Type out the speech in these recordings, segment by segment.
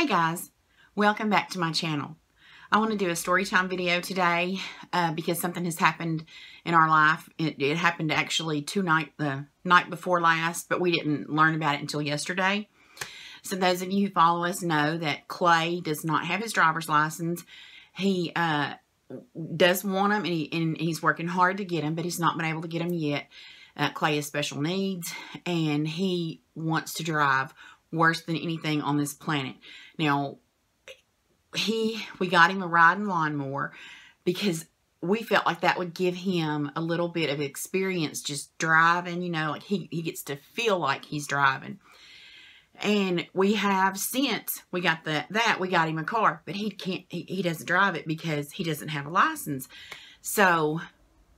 Hey guys, welcome back to my channel. I want to do a story time video today because something has happened in our life. It happened actually the night before last, but we didn't learn about it until yesterday. So those of you who follow us know that Clay does not have his driver's license. He does want him, and he's working hard to get him, but he's not been able to get him yet. Clay has special needs, and he wants to drive worse than anything on this planet. Now, we got him a riding lawnmower because we felt like that would give him a little bit of experience just driving, you know, like he gets to feel like he's driving. And we have, since we got we got him a car, but he doesn't drive it because he doesn't have a license. So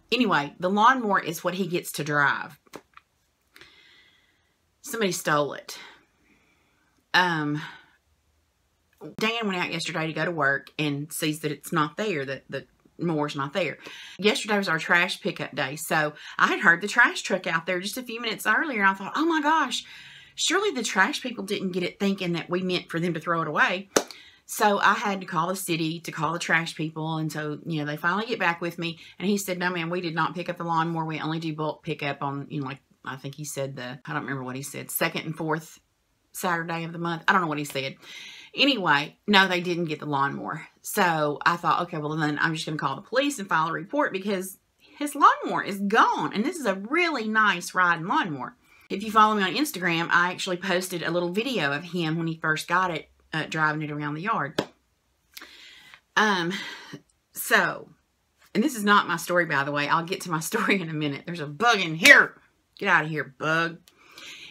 anyway, the lawnmower is what he gets to drive. Somebody stole it. Dan went out yesterday to go to work and sees that it's not there, that the mower's not there. Yesterday was our trash pickup day, so I had heard the trash truck out there just a few minutes earlier, and I thought, oh my gosh, surely the trash people didn't get it thinking that we meant for them to throw it away. So I had to call the city to call the trash people, and so, you know, they finally get back with me, and he said, no ma'am, we did not pick up the lawnmower. We only do bulk pickup on, you know, like, I think he said I don't remember what he said, second and fourth Saturday of the month. I don't know what he said. Anyway, no, they didn't get the lawnmower. So I thought, okay, well then I'm just going to call the police and file a report because his lawnmower is gone. And this is a really nice riding lawnmower. If you follow me on Instagram, I actually posted a little video of him when he first got it, driving it around the yard. And this is not my story, by the way. I'll get to my story in a minute. There's a bug in here. Get out of here, bug.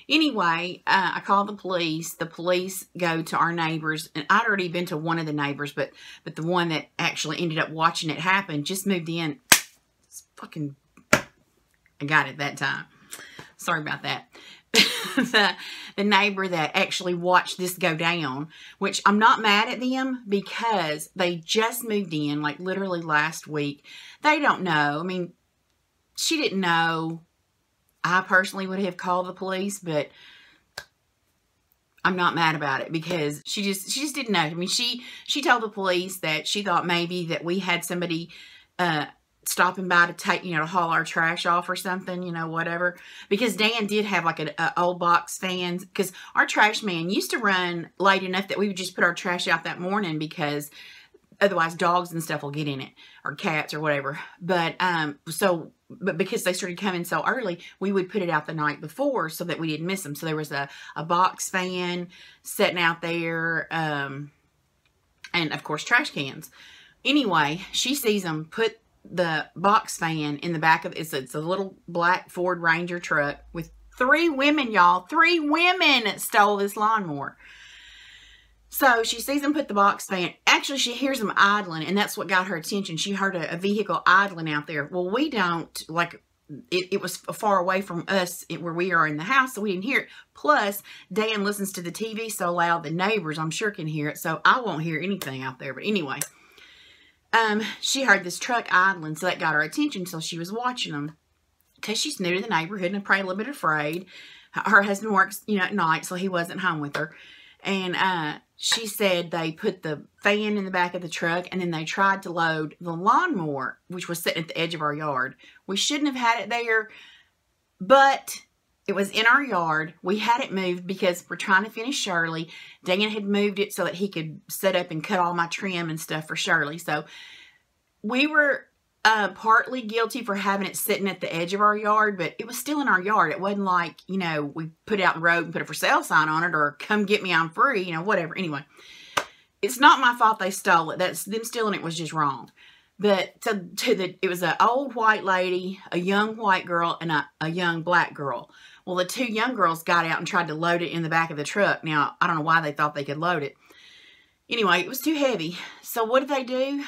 Anyway, I called the police. The police go to our neighbors, and I'd already been to one of the neighbors, but the one that actually ended up watching it happen just moved in. It's fucking, I got it that time. Sorry about that. the neighbor that actually watched this go down, which I'm not mad at them because they just moved in, like literally last week. They don't know. I mean, she didn't know. I personally would have called the police, but I'm not mad about it because she just didn't know. I mean, she told the police that she thought maybe that we had somebody stopping by to take, you know, to haul our trash off or something, you know, whatever. Because Dan did have like an old box fan, because our trash man used to run late enough that we would just put our trash out that morning because otherwise dogs and stuff will get in it, or cats or whatever. But but because they started coming so early, we would put it out the night before so that we didn't miss them. So there was a box fan sitting out there, and of course trash cans. Anyway, she sees them put the box fan in the back of it's a little black Ford Ranger truck with 3 women, y'all. 3 women stole this lawnmower. So she sees them put the box fan. Actually, she hears them idling, and that's what got her attention. She heard a vehicle idling out there. Well, we don't, like, it was far away from us where we are in the house, so we didn't hear it. Plus, Dan listens to the TV so loud, the neighbors, I'm sure, can hear it, so I won't hear anything out there. But anyway, she heard this truck idling, so that got her attention, so she was watching them. Because she's new to the neighborhood and probably a little bit afraid. Her husband works, you know, at night, so he wasn't home with her. And she said they put the fan in the back of the truck, and then they tried to load the lawnmower, which was sitting at the edge of our yard. We shouldn't have had it there, but it was in our yard. We had it moved because we're trying to finish Shirley. Dan had moved it so that he could set up and cut all my trim and stuff for Shirley. So we were partly guilty for having it sitting at the edge of our yard, but it was still in our yard. It wasn't like, you know, we put it out in the road and put a for sale sign on it, or come get me, I'm free, you know, whatever. Anyway, it's not my fault they stole it. That's them stealing it was just wrong. But it was an old white lady, a young white girl, and a young black girl. Well, the 2 young girls got out and tried to load it in the back of the truck. Now, I don't know why they thought they could load it. Anyway, it was too heavy. So what did they do?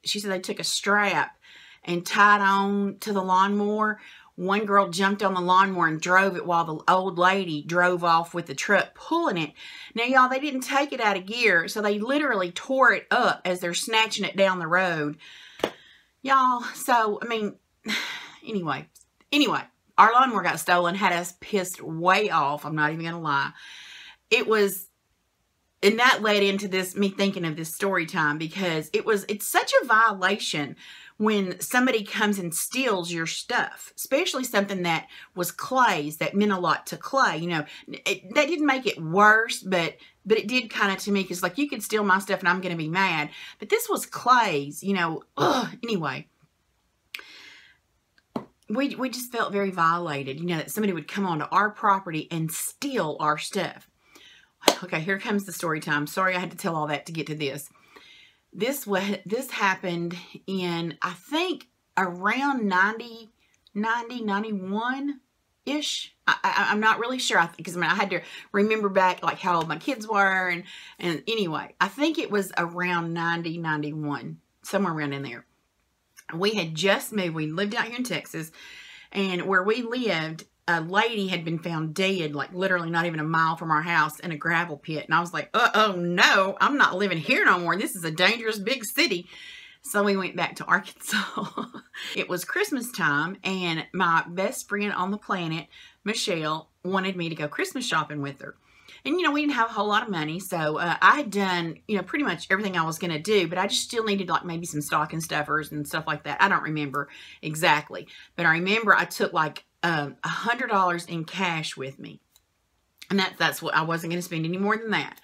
She said they took a strap and tied on to the lawnmower. One girl jumped on the lawnmower and drove it while the old lady drove off with the truck pulling it. Now, y'all, they didn't take it out of gear, so they literally tore it up as they're snatching it down the road. Y'all, so, I mean, anyway, our lawnmower got stolen, had us pissed way off. I'm not even going to lie. It was and that led into this, me thinking of this story time, because it's such a violation when somebody comes and steals your stuff, especially something that was Clay's, that meant a lot to Clay. You know, that didn't make it worse, but it did kind of to me, because like, you could steal my stuff and I'm going to be mad, but this was Clay's, you know. Anyway, we just felt very violated, you know, that somebody would come onto our property and steal our stuff. Okay, here comes the story time. Sorry I had to tell all that to get to this. This happened in, I think, around 91-ish. I'm not really sure, because I had to remember back like how old my kids were, and anyway, I think it was around 91, somewhere around in there. We had just moved. We lived out here in Texas, and where we lived, a lady had been found dead, like literally not even a mile from our house, in a gravel pit. And I was like, oh no, I'm not living here no more. This is a dangerous big city. So we went back to Arkansas. It was Christmas time, and my best friend on the planet, Michelle, wanted me to go Christmas shopping with her. And, you know, we didn't have a whole lot of money, so I had done, you know, pretty much everything I was going to do, but I just still needed, like, maybe some stocking stuffers and stuff like that. I don't remember exactly, but I remember I took, like, $100 in cash with me, and that's what I wasn't going to spend any more than that.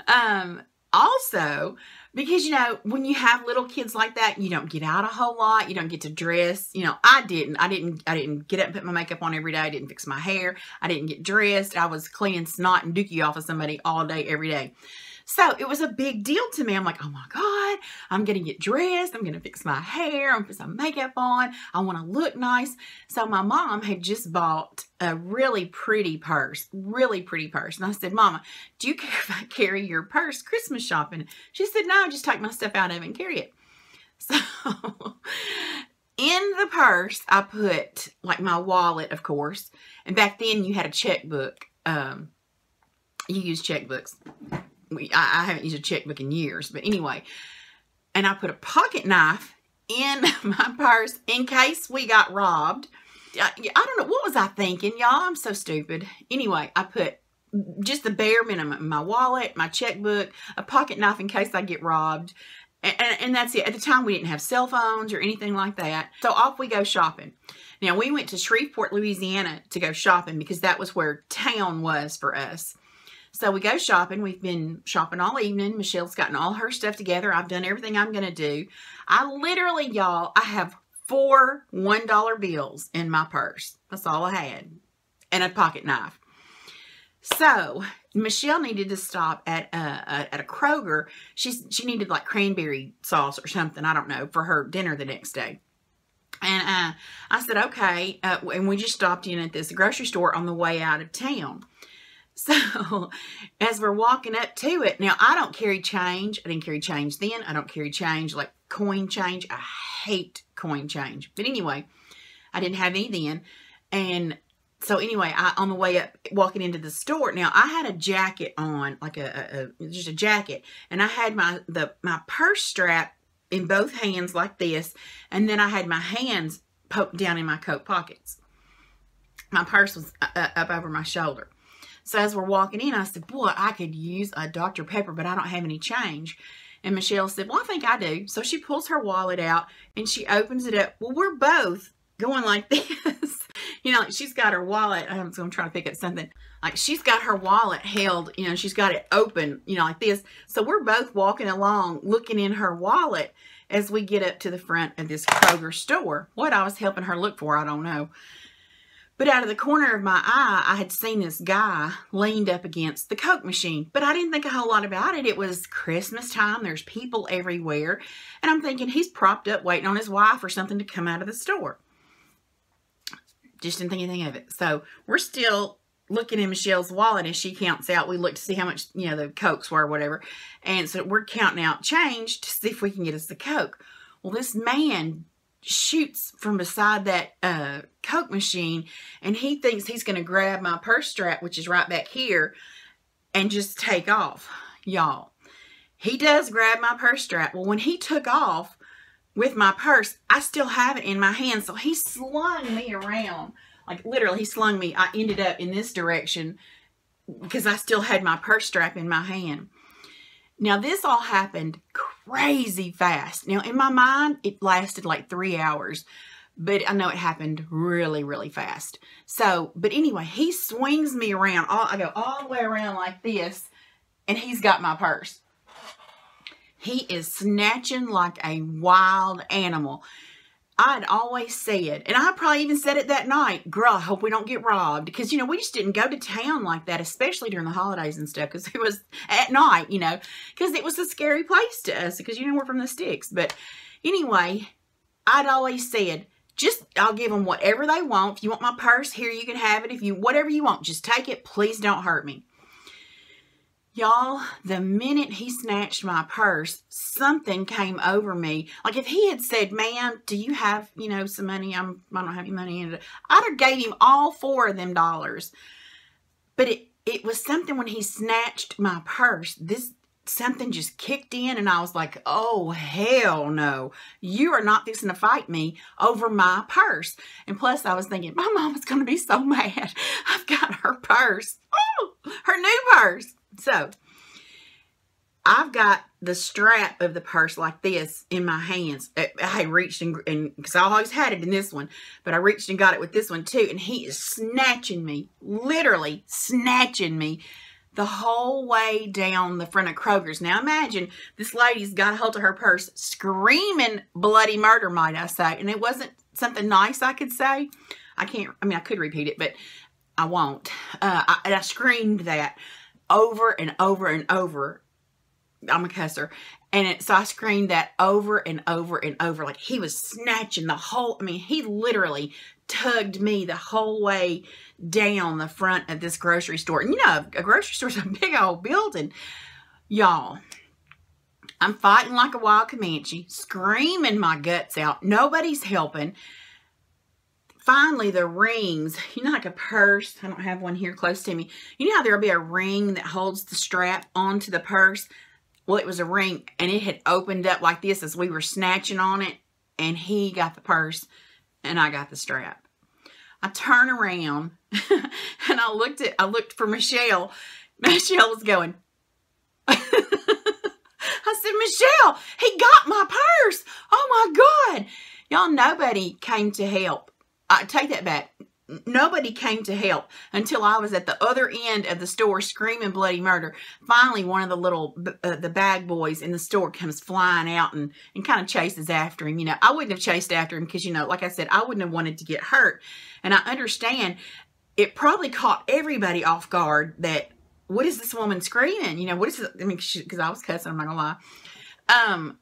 And also, because, you know, when you have little kids like that, you don't get out a whole lot. You don't get to dress. You know, I didn't get up and put my makeup on every day. I didn't fix my hair. I didn't get dressed. I was cleaning snot and dookie off of somebody all day, every day. So it was a big deal to me. I'm like, oh my God, I'm going to get dressed. I'm going to fix my hair. I'm going to put some makeup on. I want to look nice. So my mom had just bought a really pretty purse. And I said, Mama, do you care if I carry your purse Christmas shopping? She said, no, just take my stuff out of it and carry it. So in the purse, I put like my wallet, of course. And back then you had a checkbook. You used checkbooks. I haven't used a checkbook in years, but anyway. And I put a pocket knife in my purse in case we got robbed. I don't know. What was I thinking, y'all? I'm so stupid. Anyway, I put just the bare minimum. My wallet, my checkbook, a pocket knife in case I get robbed. And that's it. At the time, we didn't have cell phones or anything like that. So off we go shopping. Now, we went to Shreveport, Louisiana to go shopping because that was where town was for us. So we go shopping. We've been shopping all evening. Michelle's gotten all her stuff together. I've done everything I'm going to do. I literally, y'all, I have 4 $1 bills in my purse. That's all I had. And a pocket knife. So Michelle needed to stop at a Kroger. She needed like cranberry sauce or something, I don't know, for her dinner the next day. And I said, okay. And we just stopped in at this grocery store on the way out of town. So as we're walking up to it, now I don't carry change. I didn't carry change then. I don't carry change like coin change. I hate coin change. But anyway, I didn't have any then. And so anyway, on the way up, walking into the store, now I had a jacket on, like just a jacket. And I had my purse strap in both hands like this. And then I had my hands poked down in my coat pockets. My purse was up over my shoulder. So as we're walking in, I said, boy, I could use a Dr. Pepper, but I don't have any change. And Michelle said, well, I think I do. So she pulls her wallet out and she opens it up. Well, we're both going like this. You know, like she's got her wallet. I'm going to try to pick up something. Like she's got her wallet held, you know, she's got it open, you know, like this. So we're both walking along looking in her wallet as we get up to the front of this Kroger store. What I was helping her look for, I don't know. But out of the corner of my eye, I had seen this guy leaned up against the Coke machine. But I didn't think a whole lot about it. It was Christmas time. There's people everywhere. And I'm thinking he's propped up waiting on his wife or something to come out of the store. Just didn't think anything of it. So we're still looking in Michelle's wallet as she counts out. We look to see how much, you know, the Cokes were or whatever. And so we're counting out change to see if we can get us the Coke. Well, this man shoots from beside that Coke machine, and he thinks he's going to grab my purse strap, which is right back here, and just take off. Y'all, he does grab my purse strap. Well, when he took off with my purse, I still have it in my hand, so he slung me around. Like, literally, he slung me. I ended up in this direction because I still had my purse strap in my hand. Now, this all happened crazy fast. Now, in my mind, it lasted like 3 hours. But I know it happened really, really fast. So, but anyway, he swings me around. I go all the way around like this. And he's got my purse. He is snatching like a wild animal. I'd always said, and I probably even said it that night, girl, I hope we don't get robbed. Because, you know, we just didn't go to town like that, especially during the holidays and stuff. Because it was at night, you know, because it was a scary place to us. Because, you know, we're from the sticks. But anyway, I'd always said, just, I'll give them whatever they want. If you want my purse, here, you can have it. If you, whatever you want, just take it. Please don't hurt me. Y'all, the minute he snatched my purse, something came over me. Like if he had said, ma'am, do you have, you know, some money? I don't have any money in it. I'd have gave him all 4 of them dollars. But it was something when he snatched my purse, something just kicked in and I was like, oh, hell no. You are not fixing to fight me over my purse. And plus I was thinking, my mama's going to be so mad. I've got her purse. Oh, her new purse. So, I've got the strap of the purse like this in my hands. I reached and because I always had it in this one, but I reached and got it with this one too. And he is snatching me, literally snatching me the whole way down the front of Kroger's. Now imagine this lady's got a hold of her purse, screaming bloody murder, might I say. And it wasn't something nice I could say. I could repeat it, but I won't. And I screamed that over and over and over. I'm a cusser. And so I screamed that over and over and over. Like he was snatching the whole, he literally tugged me the whole way down the front of this grocery store. And you know, a grocery store's a big old building. Y'all, I'm fighting like a wild Comanche, screaming my guts out. Nobody's helping. Finally, the rings, you know, like a purse. I don't have one here close to me. You know how there'll be a ring that holds the strap onto the purse? Well, it was a ring, and it had opened up like this as we were snatching on it, and he got the purse, and I got the strap. I turn around, and I looked for Michelle. Michelle was going. I said, Michelle, he got my purse. Oh, my God. Y'all, nobody came to help. I take that back. Nobody came to help until I was at the other end of the store screaming bloody murder. Finally, one of the little, the bag boys in the store comes flying out and kind of chases after him. You know, I wouldn't have chased after him because, you know, like I said, I wouldn't have wanted to get hurt. And I understand it probably caught everybody off guard that, what is this woman screaming? You know, what is it? Because I was cussing, I'm not gonna lie.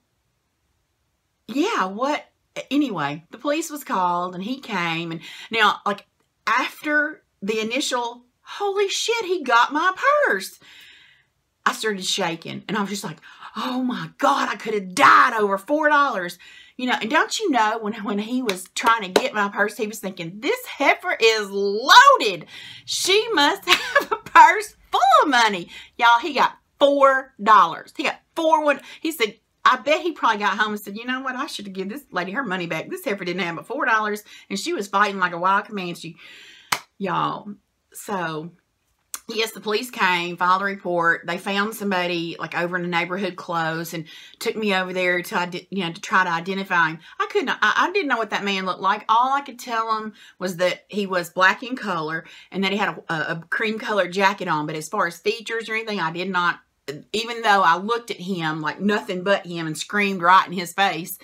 Yeah, what? Anyway, the police was called and he came. And now, like, after the initial, holy shit, he got my purse, I started shaking. And I was just like, oh my God, I could have died over $4. You know, and don't you know, when he was trying to get my purse, he was thinking, this heifer is loaded. She must have a purse full of money. Y'all, he got $4. He got he said, I bet he probably got home and said, you know what, I should have given this lady her money back. This heifer didn't have but $4, and she was fighting like a wild Comanche. Y'all, so, yes, the police came, filed a report. They found somebody, like, over in the neighborhood close and took me over there to, you know, to try to identify him. I didn't know what that man looked like. All I could tell him was that he was black in color and that he had a cream-colored jacket on. But as far as features or anything, I did not. Even though I looked at him like nothing but him and screamed right in his face,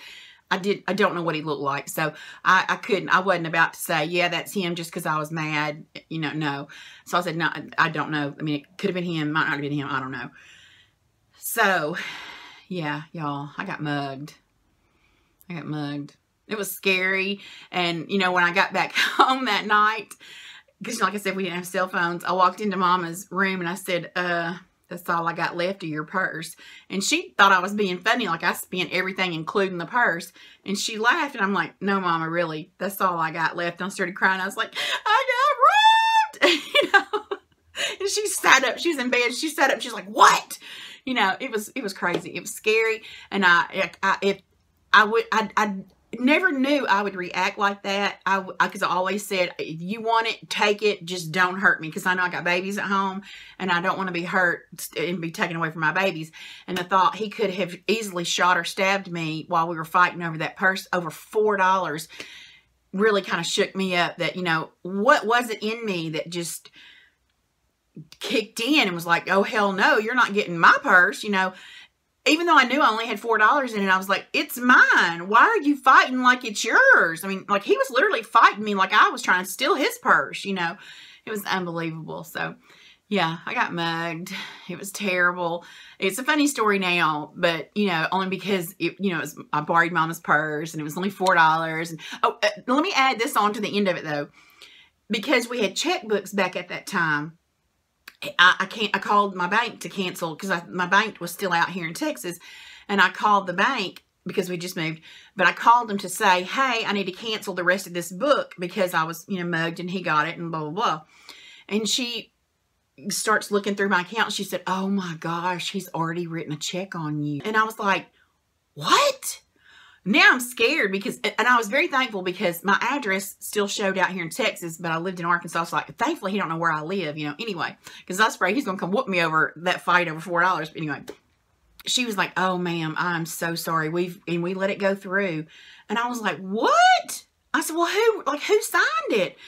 I don't know what he looked like. So I wasn't about to say, yeah, that's him just because I was mad, you know, no. So I said, no, I don't know. I mean, it could have been him, might not have been him, I don't know. So, yeah, y'all, I got mugged. It was scary. And, you know, when I got back home that night, because like I said, we didn't have cell phones, I walked into Mama's room and I said, that's all I got left of your purse. And she thought I was being funny, like I spent everything, including the purse. And she laughed, and I'm like, no, Mama, really, that's all I got left. And I started crying. I was like, I got robbed, you know. And she sat up. She was in bed. She sat up. She's like, what? You know, it was crazy. It was scary. And never knew I would react like that. Because I always said, if you want it, take it. Just don't hurt me. Because I know I got babies at home. And I don't want to be hurt and be taken away from my babies. And I thought he could have easily shot or stabbed me while we were fighting over that purse. Over $4 really kind of shook me up. That, you know, what was it in me that just kicked in and was like, oh, hell no, you're not getting my purse, you know. Even though I knew I only had $4 in it, I was like, it's mine. Why are you fighting like it's yours? I mean, like, he was literally fighting me like I was trying to steal his purse, you know. It was unbelievable. So, yeah, I got mugged. It was terrible. It's a funny story now, but, you know, only because, I borrowed Mama's purse, and it was only $4. And, let me add this on to the end of it, though. Because we had checkbooks back at that time, I called my bank to cancel because my bank was still out here in Texas, and I called the bank because we just moved, but I called them to say, hey, I need to cancel the rest of this book because I was, mugged and he got it and blah, blah, blah. And she starts looking through my account. She said, oh my gosh, he's already written a check on you. And I was like, what? Now I'm scared because, and I was very thankful because my address still showed out here in Texas, but I lived in Arkansas. So like, thankfully he don't know where I live, anyway, because I was afraid he's going to come whoop me over that fight over $4. But anyway, she was like, oh ma'am, I'm so sorry. We let it go through. And I was like, what? I said, well, who signed it?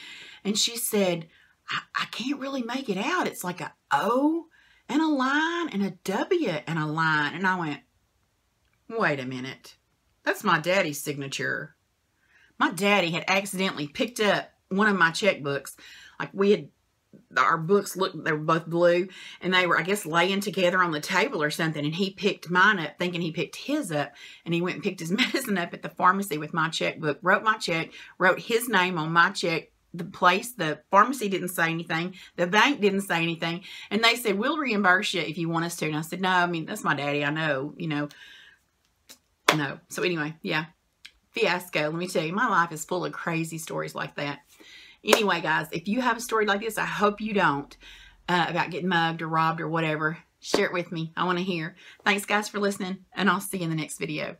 And she said, I can't really make it out. It's like a O and a line and a W and a line. And I went, wait a minute. That's my daddy's signature. My daddy had accidentally picked up one of my checkbooks. Like our books they were both blue, and they were, I guess, laying together on the table or something. And he picked mine up, thinking he picked his up. And he went and picked his medicine up at the pharmacy with my checkbook, wrote my check, wrote his name on my check. The pharmacy didn't say anything. The bank didn't say anything. And they said, we'll reimburse you if you want us to. And I said, no, I mean, that's my daddy. I know, No. So anyway, yeah. Fiasco. Let me tell you, my life is full of crazy stories like that. Anyway, guys, if you have a story like this, I hope you don't, about getting mugged or robbed or whatever, share it with me. I want to hear. Thanks, guys, for listening, and I'll see you in the next video.